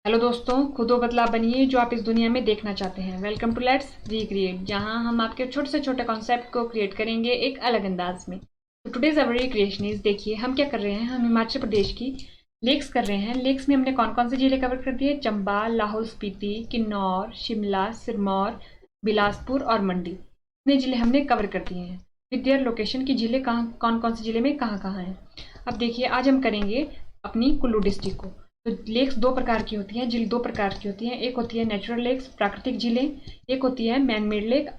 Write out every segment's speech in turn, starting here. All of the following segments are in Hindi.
हेलो दोस्तों, खुद वो बदलाव बनिए जो आप इस दुनिया में देखना चाहते हैं। वेलकम टू लेट्स रिक्रिएट, जहां हम आपके छोटे से छोटे कॉन्सेप्ट को क्रिएट करेंगे एक अलग अंदाज में। तो टुडेज अवर क्रिएशन इज, देखिए हम क्या कर रहे हैं। हम हिमाचल प्रदेश की लेक्स कर रहे हैं। लेक्स में हमने कौन कौन से जिले कवर कर दिए? चंबा, लाहौल स्पीति, किन्नौर, शिमला, सिरमौर, बिलासपुर और मंडी। इतने जिले हमने कवर कर दिए हैं विद देयर लोकेशन की जिले कहाँ, कौन कौन से जिले में कहाँ कहाँ हैं। अब देखिए, आज हम करेंगे अपनी कुल्लू डिस्ट्रिक्ट को। तो लेक्स दो प्रकार की होती हैं, झील दो प्रकार की होती हैं। एक होती है नेचुरल लेक्स, प्राकृतिक झीलें। एक होती है मैन मेड लेक,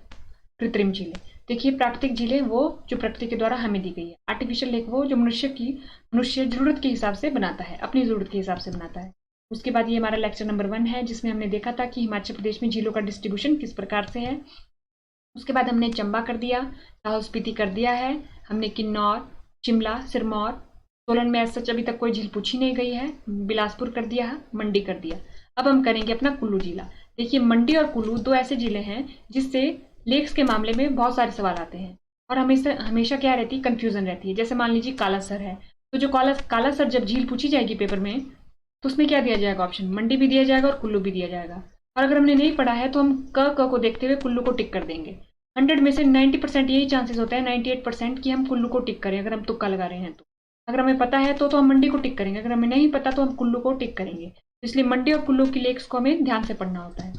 कृत्रिम झीलें। देखिए, प्राकृतिक झीलें वो जो प्रकृति के द्वारा हमें दी गई है। आर्टिफिशियल लेक वो जो मनुष्य जरूरत के हिसाब से बनाता है, अपनी जरूरत के हिसाब से बनाता है। उसके बाद ये हमारा लेक्चर नंबर 1 है, जिसमें हमने देखा था कि हिमाचल प्रदेश में झीलों का डिस्ट्रीब्यूशन किस प्रकार से है। उसके बाद हमने चंबा कर दिया, लाहौल स्पीति कर दिया है, हमने किन्नौर, शिमला, सिरमौर, सोलन में सच अभी तक कोई झील पूछी नहीं गई है, बिलासपुर कर दिया है, मंडी कर दिया। अब हम करेंगे अपना कुल्लू जिला। देखिए, मंडी और कुल्लू दो ऐसे जिले हैं जिससे लेक्स के मामले में बहुत सारे सवाल आते हैं और हमेशा हमेशा क्या रहती है, कंफ्यूजन रहती है। जैसे मान लीजिए कालासर है, तो जो कालासर जब झील पूछी जाएगी पेपर में, तो उसमें क्या दिया जाएगा? ऑप्शन मंडी भी दिया जाएगा और कुल्लू भी दिया जाएगा। और अगर हमने नहीं पढ़ा है तो हम क को देखते हुए कुल्लू को टिक कर देंगे। 100 में से 90% यही चांसेस होता है, 98% कि हम कुल्लू को टिक करें अगर हम तुक्का लगा रहे हैं तो। अगर हमें पता है तो हम मंडी को टिक करेंगे, अगर हमें नहीं पता तो हम कुल्लू को टिक करेंगे। इसलिए मंडी और कुल्लू की लेक्स को हमें ध्यान से पढ़ना होता है।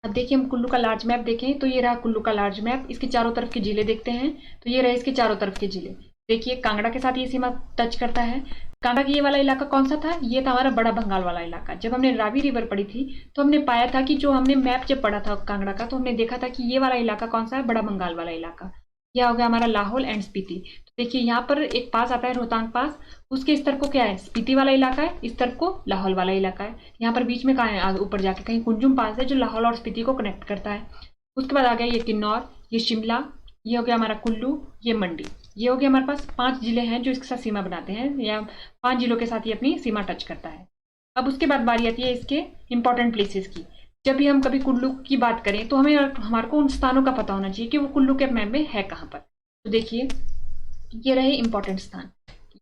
अब देखिए, हम कुल्लू का लार्ज मैप देखें तो ये रहा कुल्लू का लार्ज मैप। इसके चारों तरफ के जिले देखते हैं तो ये रहे इसके चारों तरफ के जिले। देखिए, कांगड़ा के साथ ये सीमा टच करता है। कांगड़ा की ये वाला इलाका कौन सा था? ये था हमारा बड़ा बंगाल वाला इलाका। जब हमने रावी रिवर पढ़ी थी तो हमने पाया था कि जो हमने मैप जब पढ़ा था कांगड़ा का, तो हमने देखा था कि ये वाला इलाका कौन सा है? बड़ा बंगाल वाला इलाका। यह हो गया हमारा लाहौल एंड स्पीति। तो देखिए, यहाँ पर एक पास आता है रोहतांग पास, उसके इस तरफ को क्या है? स्पीति वाला इलाका है, इस तरफ को लाहौल वाला इलाका है। यहाँ पर बीच में कहाँ है? ऊपर जाके कहीं कुंजुम पास है जो लाहौल और स्पीति को कनेक्ट करता है। उसके बाद आ गया ये किन्नौर, ये शिमला, ये हो गया हमारा कुल्लू, ये मंडी। ये हो गया हमारे पास 5 जिले हैं जो इसके साथ सीमा बनाते हैं, या 5 जिलों के साथ ये अपनी सीमा टच करता है। अब उसके बाद बारी आती है इसके इंपॉर्टेंट प्लेसेस की। जब भी हम कभी कुल्लू की बात करें तो हमारे को उन स्थानों का पता होना चाहिए कि वो कुल्लू के मैप में है कहाँ पर। तो देखिए, ये रहे इंपॉर्टेंट स्थान।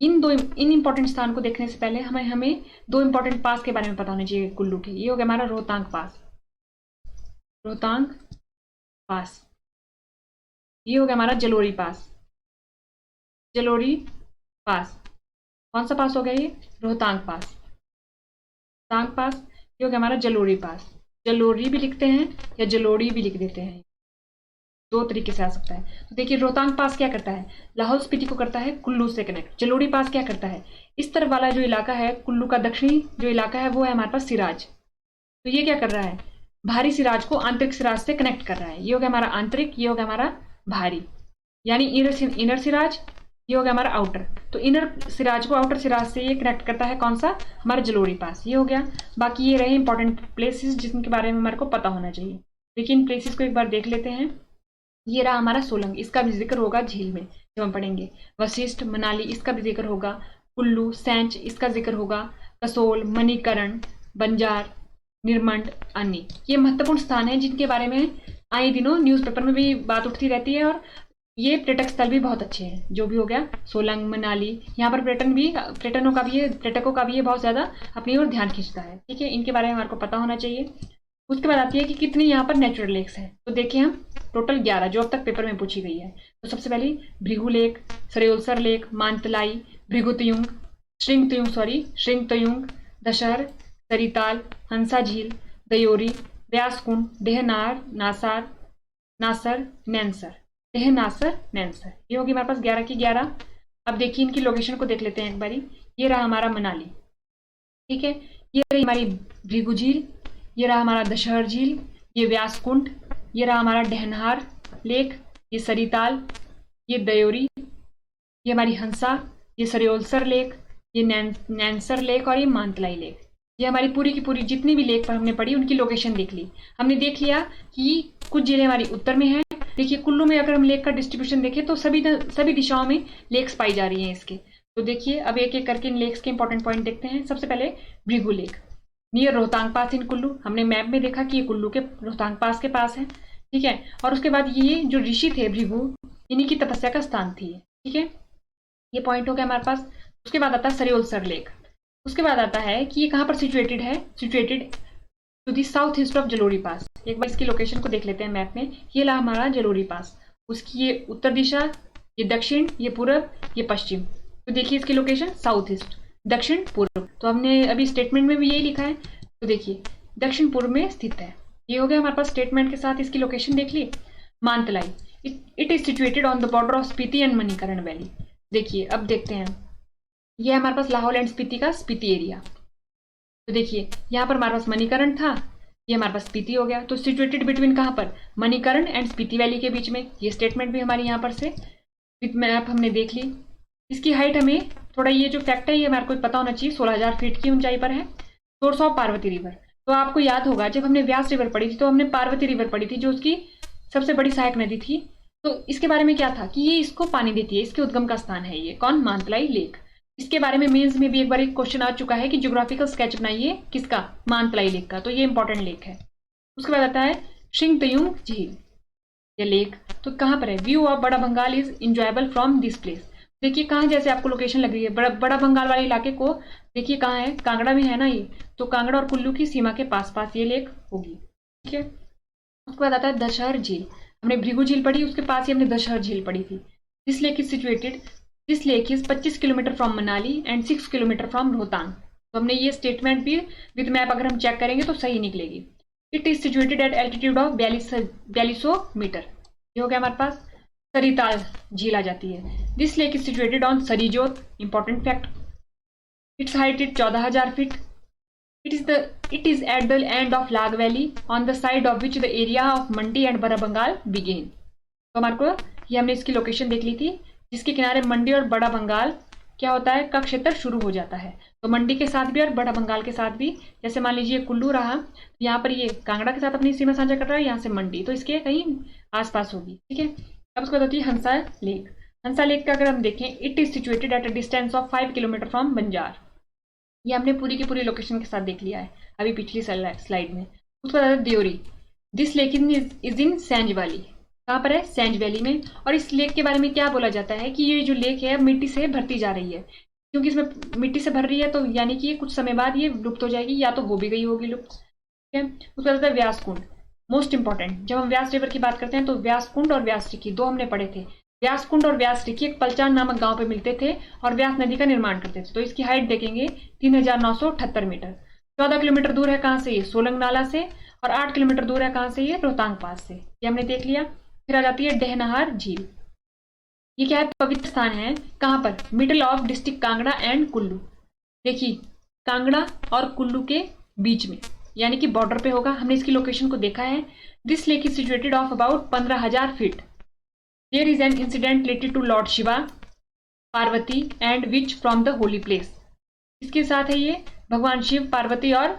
इन इंपॉर्टेंट स्थान को देखने से पहले हमें दो इंपॉर्टेंट पास के बारे में पता होना चाहिए कुल्लू के। ये हो गया हमारा रोहतांग पास, रोहतांग पास। ये हो गया हमारा जलोरी पास, जलोरी पास। कौन सा पास हो गया? ये रोहतांग पास, रोहतांग पास। ये हो गया हमारा जलोरी पास। जलोरी भी लिखते हैं या जलोड़ी भी लिख देते हैं, दो तरीके से आ सकता है। तो देखिए, रोहतांग पास क्या करता है? लाहौल स्पीति को करता है कुल्लू से कनेक्ट। जलोड़ी पास क्या करता है? इस तरफ वाला जो इलाका है, कुल्लू का दक्षिणी जो इलाका है, वो है हमारे पास सिराज। तो ये क्या कर रहा है? भारी सिराज को आंतरिक सिराज से कनेक्ट कर रहा है। ये हो गया हमारा आंतरिक, ये हो गया हमारा भारी, यानी इनर सिराज। ये हो गया हमारा आउटर। तो इनर सिराज को आउटर सिराज से ये कनेक्ट करता है कौन सा? हमारा जलोड़ी पास। ये हो गया। बाकी ये रहे इंपॉर्टेंट प्लेसेस जिनके बारे में हमारे को पता होना चाहिए। लेकिन प्लेसेस को एक बार देख लेते हैं। ये रहा हमारा सोलंग, इसका भी जिक्र होगा झील में जब हम पढ़ेंगे। वशिष्ठ, मनाली, इसका भी जिक्र होगा। कुल्लू, सैंच, इसका जिक्र होगा। कसोल, मणिकरण, बंजार, निर्मंड, अन्नी, ये महत्वपूर्ण स्थान है जिनके बारे में आए दिनों न्यूज़पेपर में भी बात उठती रहती है। और ये पर्यटक स्थल भी बहुत अच्छे हैं। जो भी हो गया सोलंग, मनाली, यहाँ पर पर्यटकों का भी ये बहुत ज्यादा अपनी ओर ध्यान खींचता है। ठीक है, इनके बारे में हमारे को पता होना चाहिए। उसके बाद आती है कि कितनी यहाँ पर नेचुरल लेक्स हैं। तो देखिए, हम टोटल 11 जो अब तक पेपर में पूछी गई है। तो सबसे पहले भृगु लेक, सरयोलसर लेक, मानतलाई, भृगुतयुंग, श्रृंगतयुंग, दशहर, सरिताल, हंसा झील, दयोरी, व्यासकुंड, देहनार, नासर, नैनसर, देहनासर, नैनसर। ये होगी हमारे पास 11 की 11। अब देखिए, इनकी लोकेशन को देख लेते हैं एक बारी। ये रहा हमारा मनाली, ठीक है। ये रही हमारी भृगु झील, ये रहा हमारा दशहर झील, ये व्यासकुंड, ये रहा हमारा डेहनहार लेक, ये सरिताल, ये दयोरी, ये हमारी हंसा, ये सरयोलसर लेक, ये नैनसर लेक और ये मानतलाई लेक। ये हमारी पूरी की पूरी जितनी भी लेक पर हमने पढ़ी उनकी लोकेशन देख ली। हमने देख लिया कि कुछ जिले हमारी उत्तर में हैं। देखिए, कुल्लू में अगर हम लेक का डिस्ट्रीब्यूशन देखें तो सभी दिशाओं में लेक्स पाई जा रही हैं इसके। तो देखिए, अब एक एक करके इन लेक्स के इंपॉर्टेंट पॉइंट देखते हैं। सबसे पहले भृगु लेक, नियर रोहतांग पास इन कुल्लू। हमने मैप में देखा कि ये कुल्लू के रोहतांग पास के पास है, ठीक है। और उसके बाद ये जो ऋषि थे भृगु, इन्हीं की तपस्या का स्थान थी, ठीक है। ये पॉइंट हो गया हमारे पास। उसके बाद आता है सरयोलसर लेक। उसके बाद आता है कि ये कहाँ पर सिचुएटेड है, situated to the south east of Jalori pass. एक बार इसकी लोकेशन को देख लेते हैं मैप में। ये रहा हमारा जलोरी पास, उसकी ये उत्तर दिशा, ये दक्षिण, ये पूरब, ये पश्चिम। तो देखिए इसकी लोकेशन साउथ ईस्ट, दक्षिण पूर्व। तो हमने अभी स्टेटमेंट में भी यही लिखा है। तो देखिए दक्षिण पूर्व में स्थित है। ये हो गया हमारे पास स्टेटमेंट के साथ इसकी लोकेशन देख ली। Mantalai, it is situated on the border of Spiti and Manikaran valley. देखिए अब देखते हैं, ये हमारे पास लाहौल एंड स्पीति का स्पीति एरिया। तो देखिए यहाँ पर हमारे पास मणिकरण था, ये हमारे पास स्पीति हो गया। तो सिचुएटेड बिटवीन कहाँ पर, मणिकरण एंड स्पीति वैली के बीच में। ये स्टेटमेंट भी हमारी यहाँ पर से विथ मैप हमने देख ली। इसकी हाइट हमें थोड़ा, ये जो फैक्ट है ये हमारे को पता होना चाहिए, 16,000 फीट की ऊंचाई पर है। सोर्स ऑफ पार्वती रिवर, तो आपको याद होगा जब हमने व्यास रिवर पढ़ी थी तो हमने पार्वती रिवर पढ़ी थी जो उसकी सबसे बड़ी सहायक नदी थी। तो इसके बारे में क्या था कि ये इसको पानी देती है, इसके उद्गम का स्थान है ये कौन, मानतलाई लेक। इसके बारे में मेंस में भी एक बार एक क्वेश्चन आ चुका है कि ज्योग्राफिकल स्केच बनाइए किसका, मानतलाई लेक का। तो ये इंपॉर्टेंट लेक है। उसके बाद आता है शिंगतयुंग झील, ये लेक तो कहाँ पर है, view of Bara Bangal is enjoyable from this place. देखिए कहाँ जैसे आपको लोकेशन लग रही है, बड़ा बंगाल वाले इलाके को देखिए कहाँ है, कांगड़ा में है ना ये, तो कांगड़ा और कुल्लू की सीमा के पास पास ये लेक होगी। ठीक है। उसके बाद आता है दशहर झील, हमने भृगु झील पढ़ी, उसके पास ही हमने दशहर झील पढ़ी थी। This lake is situated, this lake is 25 kilometre from Manali and 6 kilometre from Rohtang. तो हमने ये स्टेटमेंट भी विद मैप अगर हम चेक करेंगे तो सही निकलेगी। It is situated at altitude of 4200 metre. ये हो गया हमारे पास। सरिताल झील आ जाती है। This lake is situated on Sarijot, important fact. Its height is 14,000 feet. It is at the end of Lag Valley, on the side of which the area of Mandi and बड़ा बंगाल begin। तो हमारे को ये हमने इसकी लोकेशन देख ली थी, जिसके किनारे मंडी और बड़ा बंगाल क्या होता है का क्षेत्र शुरू हो जाता है। तो मंडी के साथ भी और बड़ा बंगाल के साथ भी, जैसे मान लीजिए कुल्लू रहा, यहाँ पर ये कांगड़ा के साथ अपनी सीमा साझा कर रहा है, यहाँ से मंडी, तो इसके कहीं आसपास होगी। ठीक है। अब उसके बाद होती है हंसा लेक। हंसा लेक का अगर हम देखें, it is situated at a distance of 5 kilometre from Banjar. ये हमने पूरी की पूरी लोकेशन के साथ देख लिया है अभी पिछली स्लाइड में। उसके बाद Devri, this lake is in Sainj valley. कहाँ पर है, सैंज वैली में। और इस लेक के बारे में क्या बोला जाता है कि ये जो लेक है मिट्टी से भरती जा रही है, क्योंकि इसमें मिट्टी से भर रही है तो यानी कि कुछ समय बाद ये लुप्त हो जाएगी, या तो हो भी गई होगी लुप्त। ठीक है। उसके बाद व्यास कुंड, मोस्ट इंपॉर्टेंट। जब हम व्यास रिवर की बात करते हैं तो व्यास कुंड और व्यास ऋषि दो हमने पढ़े थे। व्यास कुंड और व्यास ऋषि एक पलचान नामक गांव पे मिलते थे और व्यास नदी का निर्माण करते थे। तो इसकी हाइट देखेंगे 3,978 मीटर। 14 किलोमीटर दूर है कहाँ से, ये सोलंग नाला से, और 8 किलोमीटर दूर है कहाँ से, ये रोहतांग पास से। ये हमने देख लिया। फिर आ जाती है डेहनहार झील। ये क्या है, पवित्र स्थान है कहाँ पर, middle of district Kangra and Kullu. देखिए कांगड़ा और कुल्लू के बीच में, यानी कि बॉर्डर पे होगा। हमने इसकी लोकेशन को देखा है। This lake is situated of about 15,000 feet. There is an incident related to Lord Shiva, Parvati and which from the holy place. इसके साथ है ये भगवान शिव, पार्वती और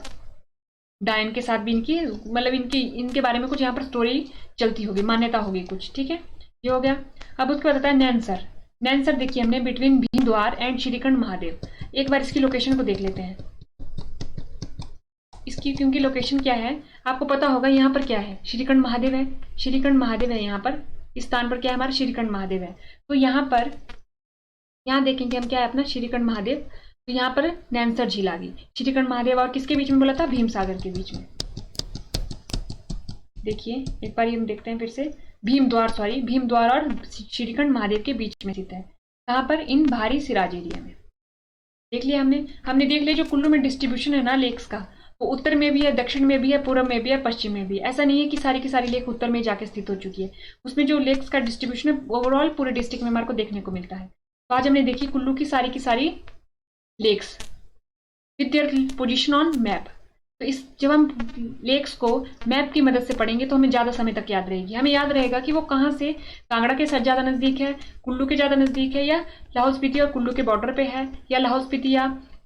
डायन के साथ भी इनकी मतलब इनके बारे में कुछ यहाँ पर स्टोरी चलती होगी, मान्यता होगी कुछ। ठीक है, ये हो गया। अब उसके बाद आता है नैनसर। नैनसर देखिए हमने बिटवीन भीमद्वार एंड श्रीकंठ महादेव। एक बार इसकी लोकेशन को देख लेते हैं। इसकी क्योंकि लोकेशन क्या है आपको पता होगा, यहाँ पर क्या है, श्रीकंठ महादेव है। श्रीकंठ महादेव है यहाँ पर, इस स्थान पर क्या है हमारा, श्रीकंठ महादेव है। तो यहाँ पर यहाँ देखेंगे हम क्या है अपना श्रीकंठ महादेव। तो यहाँ पर नैनसर झील आ गई। श्रीकंठ महादेव और किसके बीच में बोला था, भीम सागर के बीच में। देखिए एक बार हम देखते हैं फिर से, भीमद्वार और श्रीकंठ महादेव के बीच में स्थित है। कहाँ पर, इन भारी सिराज एरिया में। देख लिया हमने देख लिया जो कुल्लू में डिस्ट्रीब्यूशन है ना लेक्स का, वो उत्तर में भी है, दक्षिण में भी है, पूर्व में भी है, पश्चिम में भी है। ऐसा नहीं है कि सारी की सारी लेक उत्तर में जाके स्थित हो चुकी है। उसमें जो लेक्स का डिस्ट्रीब्यूशन है ओवरऑल पूरे डिस्ट्रिक्ट में हमारे को देखने को मिलता है। तो आज हमने देखी कुल्लू की सारी lakes with their position on map. तो जब हम लेक्स को मैप की मदद से पढ़ेंगे तो हमें ज़्यादा समय तक याद रहेगी। हमें याद रहेगा कि वो कहाँ से कांगड़ा के साथ ज़्यादा नज़दीक है, कुल्लू के ज़्यादा नज़दीक है, या लाहौल स्पीति और कुल्लू के बॉर्डर पे है, या लाहौल स्पीति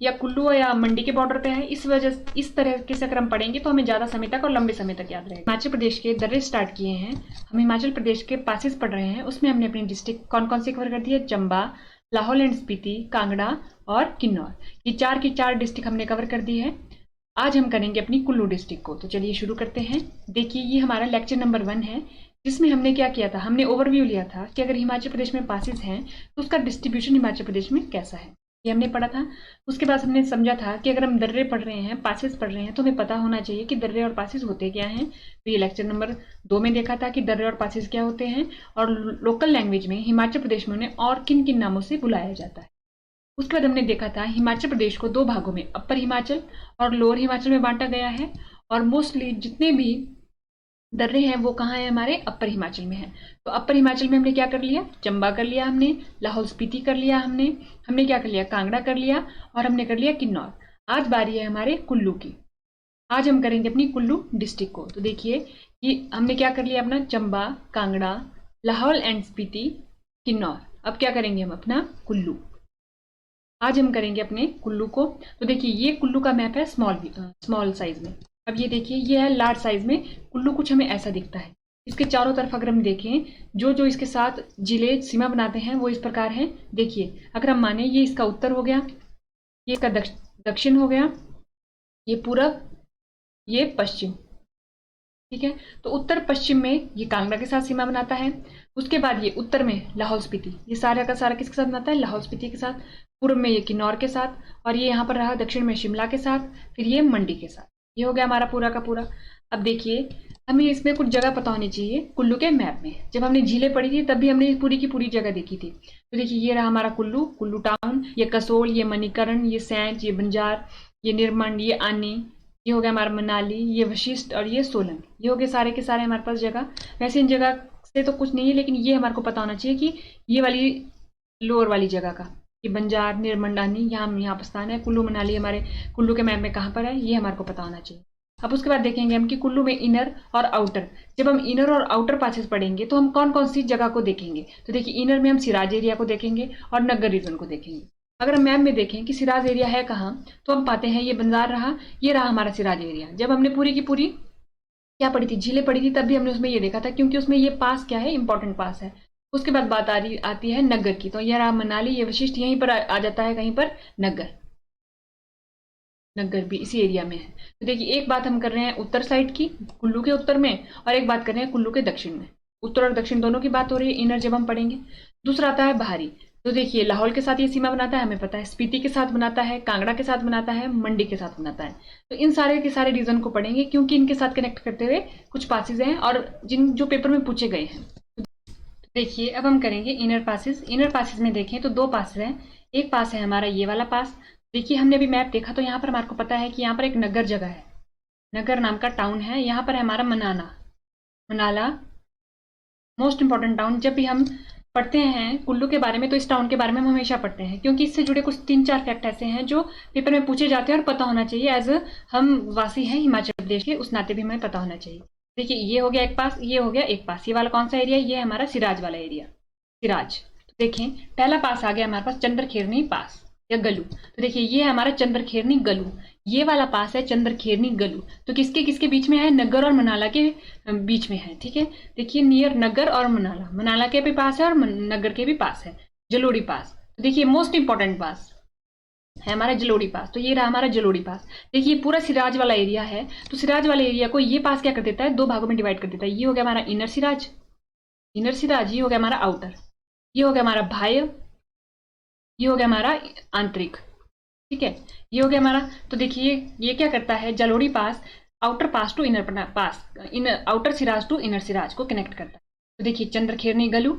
या कुल्लू या मंडी के बॉर्डर पे है। इस तरह के से अगर हम पढ़ेंगे तो हमें ज़्यादा समय तक और लंबे समय तक याद रहेगा। हिमाचल प्रदेश के दर्रे स्टार्ट किए हैं हम, हिमाचल प्रदेश के पासेस पढ़ रहे हैं। उसमें हमने अपनी डिस्ट्रिक्ट कौन कौन सी कवर कर दी है, चंबा, लाहौल एंड स्पीति, कांगड़ा और किन्नौर। ये 4 की 4 डिस्ट्रिक्ट हमने कवर कर दी है। आज हम करेंगे अपनी कुल्लू डिस्ट्रिक्ट को। तो चलिए शुरू करते हैं। देखिए ये हमारा लेक्चर नंबर 1 है, जिसमें हमने क्या किया था, हमने ओवरव्यू लिया था कि अगर हिमाचल प्रदेश में पासेस हैं तो उसका डिस्ट्रीब्यूशन हिमाचल प्रदेश में कैसा है। ये हमने पढ़ा था। उसके बाद हमने समझा था कि अगर हम दर्रे पढ़ रहे हैं, पासेस पढ़ रहे हैं, तो हमें पता होना चाहिए कि दर्रे और पासेस होते क्या हैं। तो ये लेक्चर नंबर 2 में देखा था कि दर्रे और पासेस क्या होते हैं, और लोकल लैंग्वेज में हिमाचल प्रदेश में उन्हें और किन किन नामों से बुलाया जाता है। उसके बाद हमने देखा था हिमाचल प्रदेश को 2 भागों में, अपर हिमाचल और लोअर हिमाचल में बांटा गया है, और मोस्टली जितने भी दर्रे हैं वो कहाँ है, हमारे अपर हिमाचल में है। तो अपर हिमाचल में हमने क्या कर लिया, चंबा कर लिया हमने, लाहौल स्पीति कर लिया हमने, हमने क्या कर लिया, कांगड़ा कर लिया, और हमने कर लिया किन्नौर। आज बारी है हमारे कुल्लू की। आज हम करेंगे अपनी कुल्लू डिस्ट्रिक्ट को। तो देखिए कि हमने क्या कर लिया, अपना चंबा, कांगड़ा, लाहौल एंड स्पीति, किन्नौर। अब क्या करेंगे हम, अपना कुल्लू। आज हम करेंगे अपने कुल्लू को। तो देखिए ये कुल्लू का मैप है स्मॉल साइज में। अब ये देखिए ये है लार्ज साइज में। कुल्लू कुछ हमें ऐसा दिखता है। इसके चारों तरफ अगर हम देखें, जो जो इसके साथ जिले सीमा बनाते हैं वो इस प्रकार हैं। देखिए अगर हम माने ये इसका उत्तर हो गया, ये इसका दक्षिण हो गया, ये पूरब, ये पश्चिम। ठीक है, तो उत्तर पश्चिम में ये कांगड़ा के साथ सीमा बनाता है। उसके बाद ये उत्तर में लाहौल स्पीति, ये सारा का सारा किसके साथ बनाता है, लाहौल स्पीति के साथ। पूर्व में ये किन्नौर के साथ, और ये यहाँ पर रहा दक्षिण में शिमला के साथ, फिर ये मंडी के साथ। ये हो गया हमारा पूरा का पूरा। अब देखिए हमें इसमें कुछ जगह पता होनी चाहिए कुल्लू के मैप में। जब हमने झीलें पढ़ी थी तब भी हमने पूरी की पूरी जगह देखी थी। तो देखिए ये रहा हमारा कुल्लू, कुल्लू टाउन, ये कसोल, ये मणिकर्ण, ये सैंज, ये बंजार, ये निरमंड, ये आनी, ये हो गया हमारा मनाली, ये वशिष्ठ, और ये सोलन। ये हो गए सारे के सारे हमारे पास जगह। वैसे इन जगह से तो कुछ नहीं है, लेकिन ये हमारे को पता होना चाहिए कि ये वाली लोअर वाली जगह का, कि बंजार, निरमंडानी, यहाँ पर स्थान है। कुल्लू मनाली हमारे कुल्लू के मैप में कहाँ पर है, ये हमारे को पता होना चाहिए। अब उसके बाद देखेंगे हम कि कुल्लू में इनर और आउटर। जब हम इनर और आउटर पासेस पढ़ेंगे तो हम कौन कौन सी जगह को देखेंगे। तो देखिए इनर में हम सिराज एरिया को देखेंगे और नगर रीजन को देखेंगे। अगर हम मैप में देखें कि सिराज एरिया है कहाँ, तो हम पाते हैं ये बंजार रहा, ये रहा हमारा सिराज एरिया। जब हमने पूरी की पूरी क्या पढ़ी थी, झीलें पढ़ी थी, तब भी हमने उसमें ये देखा था, क्योंकि उसमें ये पास क्या है, इंपॉर्टेंट पास है। उसके बाद बात आती है नगर की। तो यह रहा मनाली, ये वशिष्ठ, यहीं पर आ जाता है कहीं पर नगर। नगर भी इसी एरिया में है। तो देखिए एक बात हम कर रहे हैं उत्तर साइड की, कुल्लू के उत्तर में, और एक बात कर रहे हैं कुल्लू के दक्षिण में। उत्तर और दक्षिण दोनों की बात हो रही है इनर जब हम पढ़ेंगे। दूसरा आता है बाहरी। तो देखिए लाहौल के साथ ये सीमा बनाता है, हमें पता है, स्पीति के साथ बनाता है, कांगड़ा के साथ बनाता है, मंडी के साथ बनाता है। तो इन सारे के सारे रीजन को पढ़ेंगे, क्योंकि इनके साथ कनेक्ट करते हुए कुछ पासेज हैं और जो पेपर में पूछे गए हैं। देखिए अब हम करेंगे इनर पासेस। इनर पासेस में देखें तो 2 पासेस हैं। एक पास है हमारा ये वाला पास। देखिए हमने अभी मैप देखा तो यहाँ पर हमारे को पता है कि यहाँ पर एक नगर जगह है, नगर नाम का टाउन है। यहाँ पर है हमारा मनाला, मोस्ट इंपॉर्टेंट टाउन। जब भी हम पढ़ते हैं कुल्लू के बारे में तो इस टाउन के बारे में हम हमेशा पढ़ते हैं, क्योंकि इससे जुड़े कुछ 3-4 फैक्ट ऐसे हैं जो पेपर में पूछे जाते हैं और पता होना चाहिए। एज हम वासी हैं हिमाचल प्रदेश के, उस नाते भी हमें पता होना चाहिए। देखिए ये हो गया एक पास, ये हो गया एक पास। ये वाला कौन सा एरिया, ये है हमारा सिराज वाला एरिया, सिराज। तो देखें पहला पास आ गया हमारे पास चंद्रखेरनी पास या गलू। तो देखिए ये है हमारा चंद्रखेरनी गलू, ये वाला पास है चंद्रखेरनी गलू। तो किसके किसके बीच में है, नगर और मनाला के बीच में है। ठीक है, देखिए नियर नगर और मनाला, मनाला के भी पास है और नगर के भी पास है, जलोड़ी पास। तो देखिए मोस्ट इंपॉर्टेंट पास है हमारा जलोड़ी पास। तो ये रहा हमारा जलोड़ी पास। देखिए पूरा सिराज वाला एरिया है, तो सिराज वाले एरिया को ये पास क्या कर देता है, 2 भागों में डिवाइड कर देता है। ये हो गया हमारा इनर सिराज, ये हो गया हमारा आउटर, ये हो गया हमारा बाह्य, ये हो गया हमारा आंतरिक। ठीक है, ये हो गया हमारा। तो देखिए ये क्या करता है, Jalori pass outer pass to inner pass, outer Siraj to inner Siraj को कनेक्ट करता है। तो देखिए चंद्रखेरनी गलू,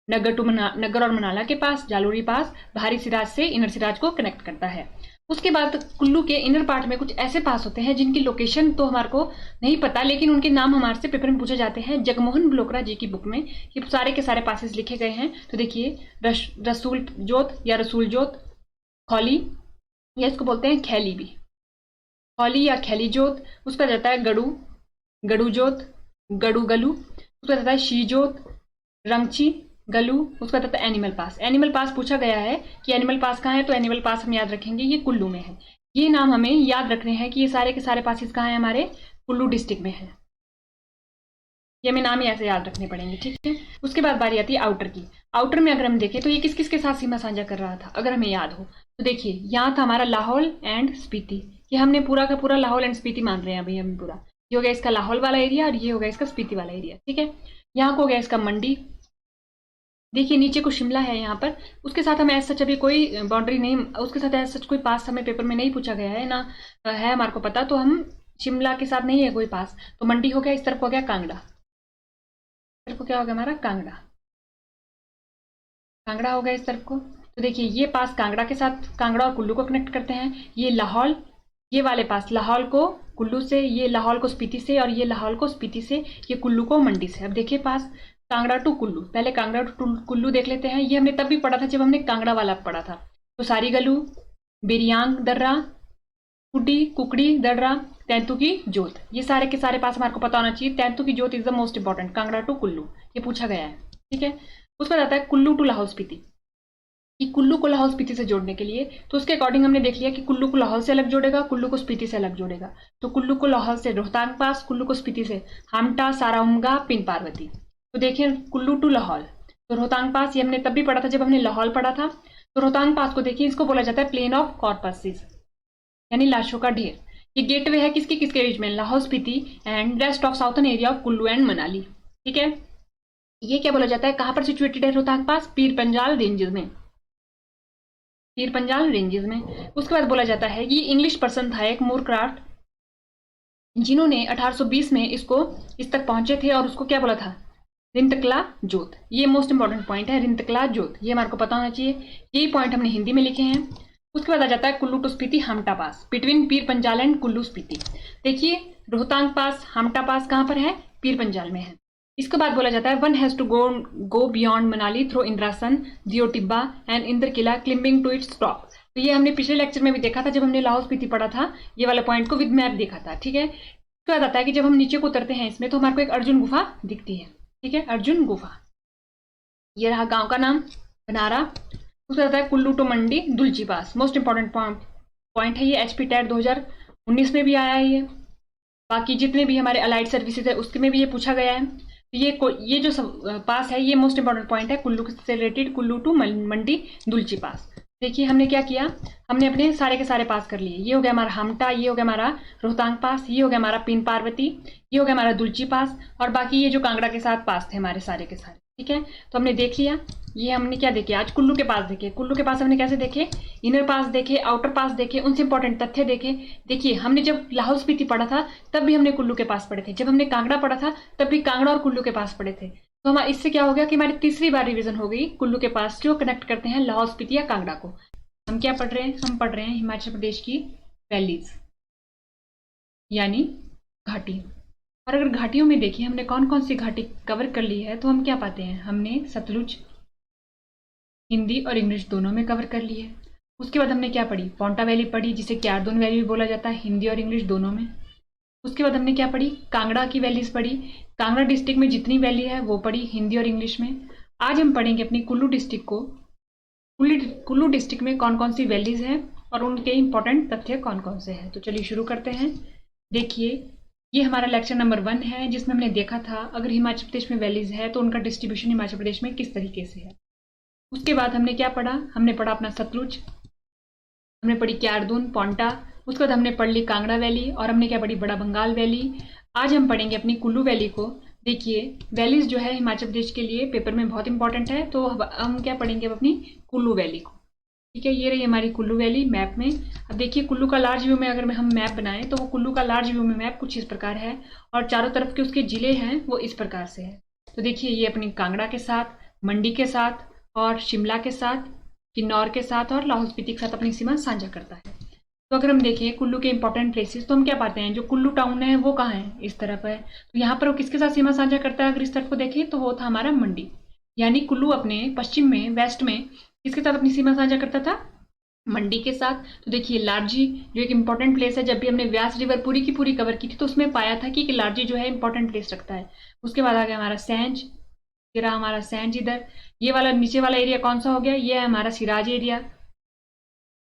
नगर और मनाला के पास, जालोरी पास बाहरी सिराज से इनर सिराज को कनेक्ट करता है। उसके बाद कुल्लू के इनर पार्ट में कुछ ऐसे पास होते हैं जिनकी लोकेशन तो हमारे को नहीं पता, लेकिन उनके नाम हमारे से पेपर में पूछे जाते हैं। जगमोहन बलोकरा जी की बुक में ये सारे के सारे पासेस लिखे गए हैं। तो देखिए रसूल जोत या रसूल जोत, खौली या इसको बोलते हैं खैली भी, खौली या खैली जोत। उसका जाता है गड़ू जोत, गड़ू गलू। उसका जाता है शी जोत, रंगची गलू। उसका जाता है एनिमल पास। एनिमल पास पूछा गया है कि एनिमल पास कहाँ है, तो एनिमल पास हम याद रखेंगे ये कुल्लू में है। ये नाम हमें याद रखने हैं कि ये सारे के सारे पासेस कहाँ है, हमारे कुल्लू डिस्ट्रिक्ट में है। ये हमें नाम ही ऐसे याद रखने पड़ेंगे। ठीक है, उसके बाद बारी आती है आउटर की। आउटर में अगर हम देखें तो ये किस किस के साथ सीमा साझा कर रहा था, अगर हमें याद हो तो देखिए यहाँ था हमारा लाहौल एंड स्पीति। ये हमने पूरा का पूरा लाहौल एंड स्पीति मान रहे हैं अभी हम पूरा। ये हो गया इसका लाहौल वाला एरिया और ये हो गया इसका स्पीति वाला एरिया। ठीक है, यहाँ को हो गया इसका मंडी, देखिए नीचे को शिमला है यहाँ पर, उसके साथ हमें ऐसा सच अभी कोई बाउंड्री नहीं, उसके साथ ऐसा सच कोई पास हमें पेपर में नहीं पूछा गया है ना, है हमारे को पता, तो हम शिमला के साथ नहीं है कोई पास, तो मंडी हो गया, इस तरफ हो गया कांगड़ा, इस तरफ को क्या हो गया हमारा कांगड़ा, कांगड़ा हो गया इस तरफ को। तो देखिए ये पास कांगड़ा के साथ, कांगड़ा और कुल्लू को कनेक्ट करते हैं, ये लाहौल, ये वाले पास लाहौल को कुल्लू से, ये लाहौल को स्पीति से, और ये लाहौल को स्पीति से, ये कुल्लू को मंडी से। अब देखिए पास कांगड़ा टू कुल्लू, पहले कांगड़ा टू कुल्लू देख लेते हैं। ये हमने तब भी पढ़ा था जब हमने कांगड़ा वाला पढ़ा था। तो सारीगलू, बेरियांग दर्रा, कुडी कुकड़ी दर्रा, तैंतू की जोत, ये सारे के सारे पास हमारे को पता होना चाहिए। तैंतू की जोत is the most important, Kangra to Kullu, ये पूछा गया है, ठीक है। उसके बाद आता है कुल्लू टू लाहौल स्पीति, कि कुल्लू को लाहौल स्पीति से जोड़ने के लिए, तो उसके अकॉर्डिंग हमने देख लिया कि कुल्लू को लाहौल से अलग जोड़ेगा, कुल्लू को स्पीति से अलग जोड़ेगा। तो कुल्लू को लाहौल से रोहतांग पास, कुल्लू को स्पीति से हामटा, साराउमगा, पिन पार्वती। तो देखिए कुल्लू टू लाहौल, तो रोहतांग पास ये हमने तब भी पढ़ा था जब हमने लाहौल पढ़ा था। तो रोहतांग पास को देखिए, इसको बोला जाता है प्लेन ऑफ कॉर्पसेस, यानी लाशों का ढेर। ये गेटवे है किसकी किसके बीच में, Lahaul Spiti and rest of southern area of Kullu and Manali, ठीक है। ये क्या बोला जाता है, कहां पर सिचुएटेड है रोहतांग पास, पीर पंजाल रेंजेस में, पीर पंजाल रेंजेस में। उसके बाद बोला जाता है, ये इंग्लिश पर्सन था एक मूरक्राफ्ट, जिन्होंने 1820 में इसको इस तक पहुंचे थे, और उसको क्या बोला था, रिंतकला जोत। ये मोस्ट इंपॉर्टेंट पॉइंट है, रिंतकला जोत, ये हमारे को पता होना चाहिए। यही पॉइंट हमने हिंदी में लिखे हैं। उसके बाद आ जाता है Kullu to Spiti Hamta pass, between Pir Panjal and Kullu Spiti. देखिए रोहतांग पास, हामटा पास कहां पर है, पीर पंजाल में है। इसके बाद बोला जाता है, one has to go beyond Manali through Indrasan, Deo Tibba and Indra Kila, climbing to its top. तो ये हमने पिछले लेक्चर में भी देखा था जब हमने लाहौल स्पीति पढ़ा था, ये वाला पॉइंट को विद मैप देखा था, ठीक है। उसके बाद आता है कि जब हम नीचे को उतरते हैं इसमें, तो हमारे को एक अर्जुन गुफा दिखती है, ठीक है, अर्जुन गुफा। ये रहा गांव का नाम बनारा। उसके बाद आता है Kullu to Mandi Dulchi pass, most important point है ये, एचपी टेट 2019 में भी आया है ये, बाकी जितने भी हमारे अलाइड सर्विसेज है उसके में भी ये पूछा गया है। तो ये जो पास है ये मोस्ट इंपॉर्टेंट पॉइंट है कुल्लू से रिलेटेड, कुल्लू टू मंडी दुलची पास। देखिए हमने क्या किया, हमने अपने सारे के सारे पास कर लिए। ये हो गया हमारा हामटा, ये हो गया हमारा रोहतांग पास, ये हो गया हमारा पिन पार्वती, ये हो गया हमारा दुलची पास, और बाकी ये जो कांगड़ा के साथ पास थे हमारे सारे के सारे, ठीक है। तो हमने देख लिया। ये हमने क्या देखे आज, कुल्लू के पास देखे। कुल्लू के पास हमने कैसे देखे, इनर पास देखे, आउटर पास देखे, उनसे इंपॉर्टेंट तथ्य देखे। देखिए हमने जब लाहौल स्पीति पढ़ा था तब भी हमने कुल्लू के पास पढ़े थे, जब हमने कांगड़ा पढ़ा था तब भी कांगड़ा और कुल्लू के पास पढ़े थे। तो हमारा इससे क्या हो गया कि हमारी तीसरी बार रिविजन हो गई कुल्लू के पास, जो कनेक्ट करते हैं लाहौल स्पीति या कांगड़ा को। हम क्या पढ़ रहे हैं, हम पढ़ रहे हैं हिमाचल प्रदेश की वैलीज, यानी घाटी। और अगर घाटियों में देखिए हमने कौन कौन सी घाटी कवर कर ली है, तो हम क्या पाते हैं, हमने सतलुज हिंदी और इंग्लिश दोनों में कवर कर ली है। उसके बाद हमने क्या पढ़ी, पोंटा वैली पढ़ी, जिसे क्यारदुन वैली भी बोला जाता है, हिंदी और इंग्लिश दोनों में। उसके बाद हमने क्या पढ़ी, कांगड़ा की वैलीज पढ़ी, कांगड़ा डिस्ट्रिक्ट में जितनी वैली है वो पढ़ी, हिंदी और इंग्लिश में। आज हम पढ़ेंगे अपनी कुल्लू डिस्ट्रिक्ट को, कुल्लू डिस्ट्रिक्ट में कौन कौन सी वैलीज हैं और उनके इंपॉर्टेंट तथ्य कौन कौन से हैं। तो चलिए शुरू करते हैं। देखिए ये हमारा लेक्चर नंबर 1 है, जिसमें हमने देखा था अगर हिमाचल प्रदेश में वैलीज है तो उनका डिस्ट्रीब्यूशन हिमाचल प्रदेश में किस तरीके से है। उसके बाद हमने क्या पढ़ा, हमने पढ़ा अपना सतलुज, हमने पढ़ी क्यारदुन, पोंटा, उसके बाद हमने पढ़ ली कांगड़ा वैली, और हमने क्या पढ़ी, बड़ा बंगाल वैली। आज हम पढ़ेंगे अपनी कुल्लू वैली को। देखिए वैलीज जो है हिमाचल प्रदेश के लिए पेपर में बहुत इंपॉर्टेंट है, तो हम क्या पढ़ेंगे अब अपनी कुल्लू वैली को, ठीक है। ये रही हमारी कुल्लू वैली मैप में। अब देखिए कुल्लू का लार्ज व्यू में अगर हम मैप बनाएं तो वो कुल्लू का लार्ज व्यू में मैप कुछ इस प्रकार है, और चारों तरफ के उसके जिले हैं वो इस प्रकार से है। तो देखिए ये अपनी कांगड़ा के साथ, मंडी के साथ, और शिमला के साथ, किन्नौर के साथ, और लाहौल स्पीति के साथ अपनी सीमा साझा करता है। तो अगर हम देखें कुल्लू के इंपॉर्टेंट प्लेसेस, तो हम क्या पाते हैं, जो कुल्लू टाउन है वो कहाँ है, इस तरफ है। तो यहाँ पर वो किसके साथ सीमा साझा करता है, अगर इस तरफ को देखें तो वो था हमारा मंडी, यानी कुल्लू अपने पश्चिम में, वेस्ट में किसके साथ अपनी सीमा साझा करता था, मंडी के साथ। तो देखिए लारजी जो एक इंपॉर्टेंट प्लेस है, जब भी हमने व्यास रिवर पूरी की पूरी कवर की थी तो उसमें पाया था कि लारजी जो है इंपॉर्टेंट प्लेस रखता है। उसके बाद आ गया हमारा सैंज, ये रहा हमारा सैंज इधर। ये वाला नीचे वाला एरिया कौन सा हो गया, ये है हमारा सिराज एरिया,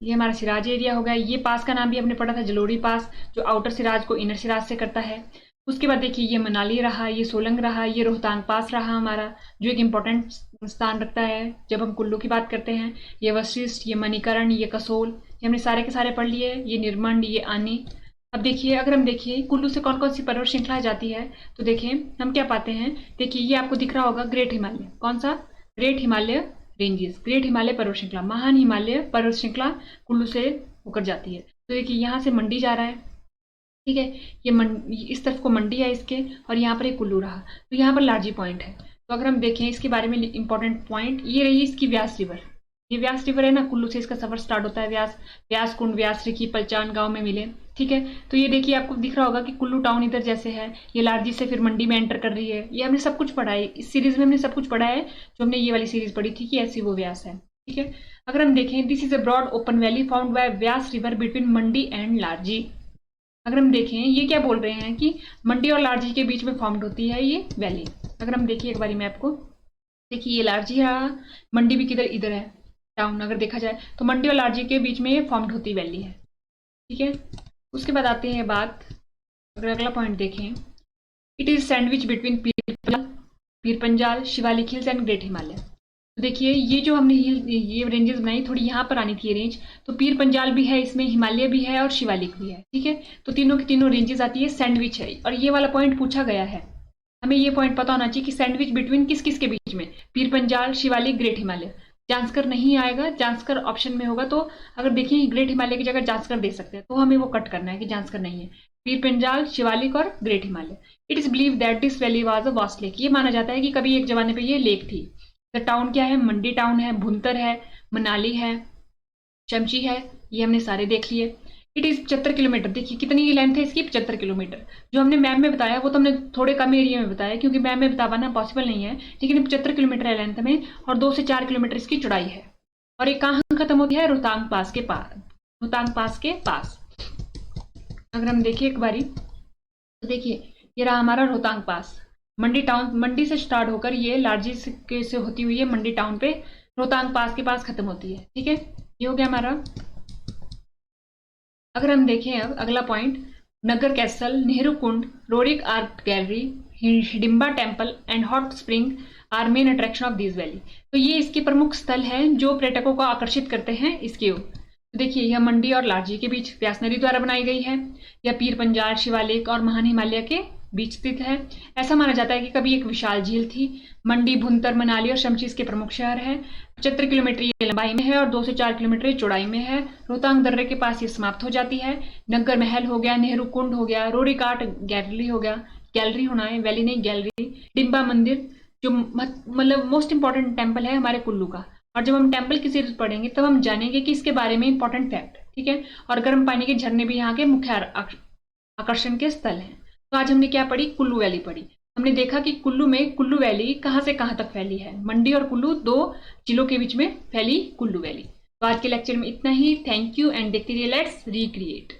ये हमारा सिराज एरिया हो गया। ये पास का नाम भी हमने पढ़ा था जलोड़ी पास, जो आउटर सिराज को इनर सिराज से करता है। उसके बाद देखिए ये मनाली रहा, ये सोलंग रहा, ये रोहतांग पास रहा हमारा, जो एक इंपॉर्टेंट स्थान रखता है जब हम कुल्लू की बात करते हैं। ये वशिष्ठ, ये मणिकरण, ये कसोल, ये हमने सारे के सारे पढ़ लिए। ये निर्मंड, ये आनी। अब देखिए अगर हम देखिए कुल्लू से कौन कौन सी पर्वत श्रृंखला जाती है, तो देखें हम क्या पाते हैं। देखिए ये आपको दिख रहा होगा ग्रेट हिमालय, कौन सा, great Himalaya ranges, great Himalaya पर्वत श्रृंखला, महान हिमालय पर्वत श्रृंखला कुल्लू से होकर जाती है। तो देखिए यहाँ से मंडी जा रहा है, ठीक है, ये इस तरफ को मंडी है इसके, और यहाँ पर एक कुल्लू रहा, तो यहाँ पर लार्जी पॉइंट है। तो अगर हम देखें इसके बारे में इंपॉर्टेंट पॉइंट, ये रही इसकी व्यास रिवर। ये व्यास रिवर है ना, कुल्लू से इसका सफर स्टार्ट होता है। व्यास कुंड, व्यास रिखी, पलचान गांव में मिले, ठीक है। तो ये देखिए आपको दिख रहा होगा कि कुल्लू टाउन इधर जैसे है, ये लार्जी से फिर मंडी में एंटर कर रही है। ये हमने सब कुछ पढ़ा है इस सीरीज में, हमने सब कुछ पढ़ा है जो हमने ये वाली सीरीज पढ़ी थी कि ऐसी वो व्यास है, ठीक है। अगर हम देखें, this is a broad open valley found by Beas river between Mandi and Larji. अगर हम देखें ये क्या बोल रहे हैं कि मंडी और लार्जी के बीच में फॉर्म्ड होती है ये वैली। अगर हम देखिए एक बारी मैं आपको, देखिए ये लार्जी है, मंडी भी किधर, इधर है टाउन। अगर देखा जाए तो मंडी और लार्जी के बीच में ये फॉर्म्ड होती वैली है, ठीक है। उसके बाद आते हैं बात, अगर अगला पॉइंट देखें, it is sandwich between Pir Panjal, Shivalik hills and great Himalaya. तो देखिए ये जो हमने ये रेंजेस बनाई, थोड़ी यहाँ पर आनी थी ये रेंज, तो पीर पंजाल भी है इसमें, हिमालय भी है और शिवालिक भी है, ठीक है। तो तीनों की तीनों रेंजेस आती है, सैंडविच है। और ये वाला पॉइंट पूछा गया है, हमें ये पॉइंट पता होना चाहिए कि सैंडविच बिटवीन किस किस के बीच में, पीर पंजाल, शिवालिक, ग्रेट हिमालय। जांचकर नहीं आएगा, जांचकर ऑप्शन में होगा, तो अगर देखिए ग्रेट हिमालय की जगह जांचकर दे सकते हैं, तो हमें वो कट करना है कि जांचकर नहीं है, पीर पंजाल, शिवालिक और great Himalaya. It is believe that this valley was a vast lake. ये माना जाता है कि कभी एक जमाने पे ये लेक थी। द टाउन क्या है, मंडी टाउन है, भुंतर है, मनाली है, शमशी है, ये हमने सारे देख लिए। इट इज 75 किलोमीटर, देखिए कितनी लेंथ है इसकी, 75 किलोमीटर। जो हमने मैप में बताया वो तो हमने थोड़े कम एरिया में बताया, क्योंकि मैप में बता पाना पॉसिबल नहीं है, लेकिन 75 किलोमीटर है लेंथ में, और 2 से 4 किलोमीटर इसकी चौड़ाई है। और ये कहाँ खत्म होती है, रोहतांग पास के पास, रोहतांग पास के पास। अगर हम देखिए एक बारी, तो देखिए ये रहा हमारा रोहतांग पास, मंडी टाउन, मंडी से स्टार्ट होकर ये लार्जी से होती हुई है मंडी टाउन पे रोहतांग पास के पास खत्म होती है, ठीक है। ये हो गया हमारा। अगर हम देखें अब अगला point, Naggar castle, Nehru Kund, Roerich art gallery, Hidimba temple and hot spring are main attraction of this valley. तो ये इसके प्रमुख स्थल हैं जो पर्यटकों को आकर्षित करते हैं इसकी ओर। तो देखिए यह मंडी और लार्जी के बीच व्यास नदी द्वारा बनाई गई है, यह पीर पंजाल, शिवालिक और महान हिमालय के बीच स्थित है। ऐसा माना जाता है कि कभी एक विशाल झील थी। मंडी, भुंतर, मनाली और शमशी इसके प्रमुख शहर है। 75 किलोमीटर ये लंबाई में है और 2 से 4 किलोमीटर चौड़ाई में है। रोहतांग दर्रे के पास ये समाप्त हो जाती है। नगर महल हो गया, नेहरू कुंड हो गया, रोरिक आर्ट गैलरी हो गया, गैलरी होना है, वैली नहीं गैलरी, डिम्बा मंदिर जो मतलब मोस्ट इंपॉर्टेंट टेम्पल है हमारे कुल्लू का। और जब हम टेम्पल की सीरीज पढ़ेंगे तब हम जानेंगे कि इसके बारे में इंपॉर्टेंट फैक्ट, ठीक है। और गर्म पानी के झरने भी यहाँ के मुख्य आकर्षण के स्थल हैं। तो आज हमने क्या पढ़ी, कुल्लू वैली पढ़ी। हमने देखा कि कुल्लू में कुल्लू वैली कहाँ से कहाँ तक फैली है, मंडी और कुल्लू 2 जिलों के बीच में फैली कुल्लू वैली। तो आज के लेक्चर में इतना ही। थैंक यू एंड देखते रहिए लेट्स रिक्रिएट।